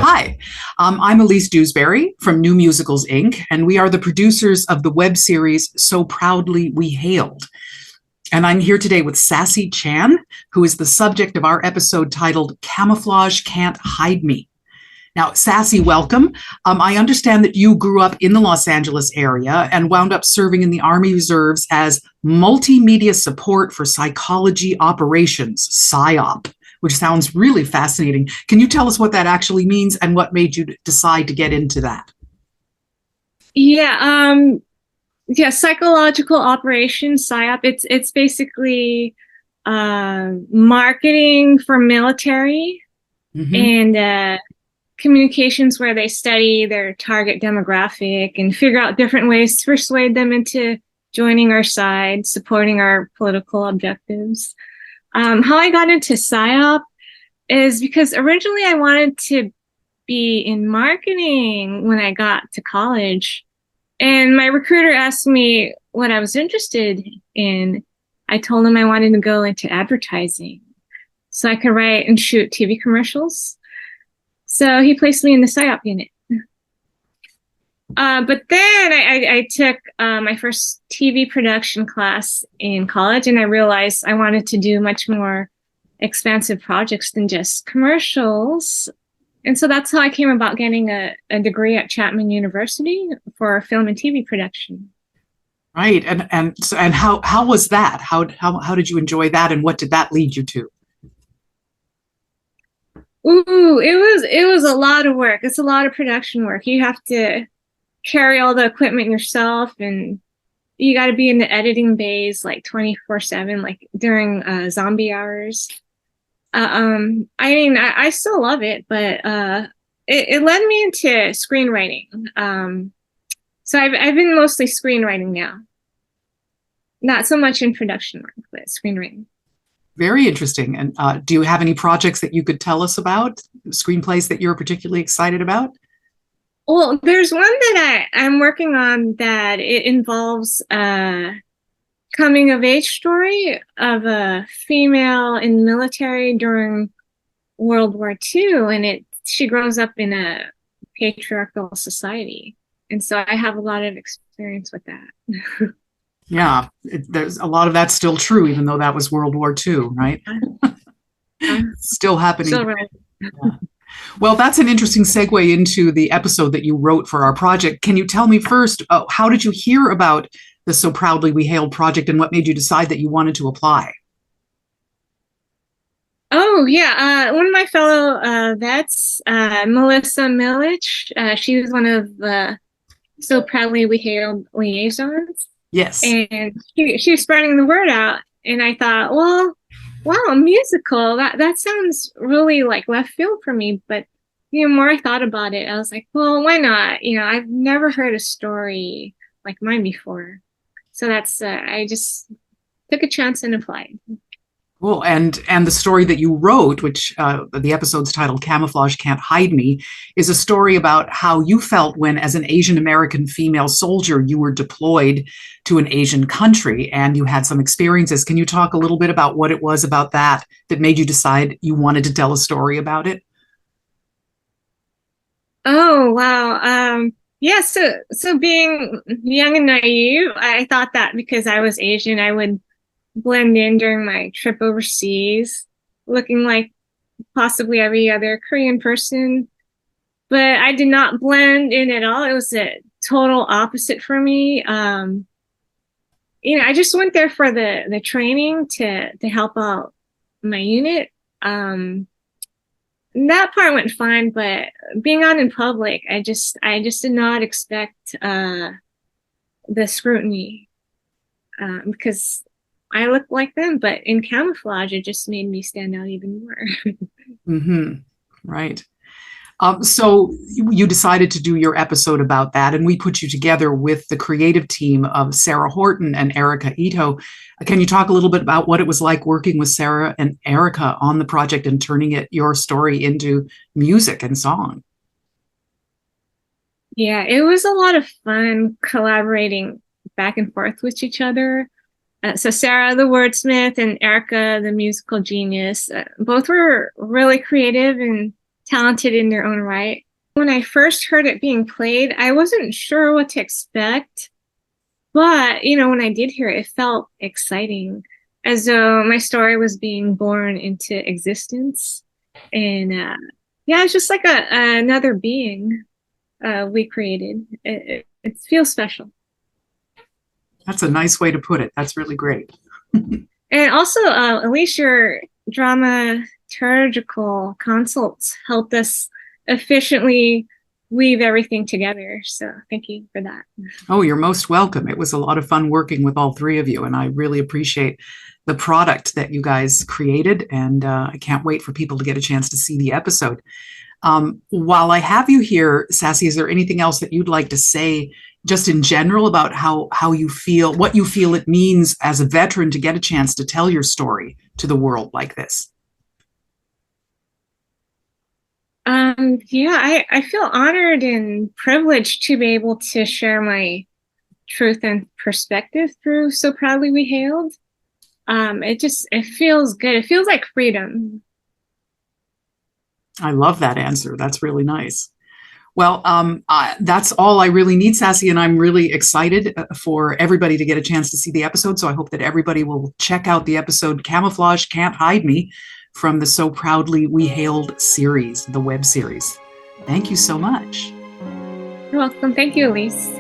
Hi, I'm Elise Dewsberry from New Musicals, Inc., and we are the producers of the web series So Proudly We Hailed. And I'm here today with Sassy Chan, who is the subject of our episode titled Camouflage Can't Hide Me. Now, Sassy, welcome. I understand that you grew up in the Los Angeles area and wound up serving in the Army Reserves as Multimedia Support for Psychology Operations, PSYOP, which sounds really fascinating. Can you tell us what that actually means and what made you decide to get into that? Psychological operations, PSYOP. It's basically marketing for military and communications where they study their target demographic and figure out different ways to persuade them into joining our side, supporting our political objectives. How I got into PSYOP is because originally I wanted to be in marketing when I got to college. And my recruiter asked me what I was interested in. I told him I wanted to go into advertising so I could write and shoot TV commercials. So he placed me in the PSYOP unit. But then I took my first TV production class in college, and I realized I wanted to do much more expansive projects than just commercials. And so that's how I came about getting a degree at Chapman University for film and TV production. Right. And how was that? How did you enjoy that, and what did that lead you to? Ooh, it was a lot of work. It's a lot of production work. You have to carry all the equipment yourself, and you got to be in the editing bays like 24/7, like during zombie hours. I still love it, but it led me into screenwriting. So I've been mostly screenwriting now, not so much in production work, but screenwriting. Very interesting. And do you have any projects that you could tell us about, screenplays that you're particularly excited about? Well, there's one that I'm working on that it involves a coming of age story of a female in the military during World War II, and she grows up in a patriarchal society. And so I have a lot of experience with that. Yeah, there's a lot of that's still true, even though that was World War II, right? Still happening. Still right. Yeah. Well, that's an interesting segue into the episode that you wrote for our project. Can you tell me first, how did you hear about the So Proudly We Hailed project, and what made you decide that you wanted to apply? Oh, yeah. One of my fellow vets, Melissa Milich, she was one of the So Proudly We Hailed liaisons. Yes. And she was spreading the word out. And I thought, well, wow, a musical, that sounds really like left field for me. But the more I thought about it, I was like, well, why not? I've never heard a story like mine before. So that's I just took a chance and applied. Cool. And the story that you wrote, which the episode's titled Camouflage Can't Hide Me, is a story about how you felt when, as an Asian American female soldier, you were deployed to an Asian country and you had some experiences. Can you talk a little bit about what it was about that made you decide you wanted to tell a story about it? Oh, wow. Yeah, so being young and naive, I thought that because I was Asian, I would blend in during my trip overseas, looking like possibly every other Korean person. But I did not blend in at all. It was a total opposite for me. I just went there for the training to help out my unit. That part went fine, but being out in public, I just did not expect the scrutiny because I look like them, but in camouflage, it just made me stand out even more. Right. So you decided to do your episode about that, and we put you together with the creative team of Sarah Horton and Erica Ito. Can you talk a little bit about what it was like working with Sarah and Erica on the project and turning your story into music and song? Yeah, it was a lot of fun collaborating back and forth with each other. So Sarah, the wordsmith, and Erica, the musical genius, both were really creative and talented in their own right. When I first heard it being played, I wasn't sure what to expect. But, when I did hear it, it felt exciting, as though my story was being born into existence. And yeah, it's just like another being we created. It feels special. That's a nice way to put it. That's really great. And also, Elise, your dramaturgical consults helped us efficiently weave everything together. So thank you for that. Oh, you're most welcome. It was a lot of fun working with all three of you, and I really appreciate the product that you guys created, and I can't wait for people to get a chance to see the episode. While I have you here, Sassy, is there anything else that you'd like to say just in general about how you feel, what you feel it means as a veteran to get a chance to tell your story to the world like this? Yeah, I feel honored and privileged to be able to share my truth and perspective through So Proudly We Hailed. It feels good. It feels like freedom. I love that answer. That's really nice. Well, that's all I really need, Sassy, and I'm really excited for everybody to get a chance to see the episode. So I hope that everybody will check out the episode Camouflage Can't Hide Me from the So Proudly We Hailed series, the web series. Thank you so much. You're welcome. Thank you, Elise.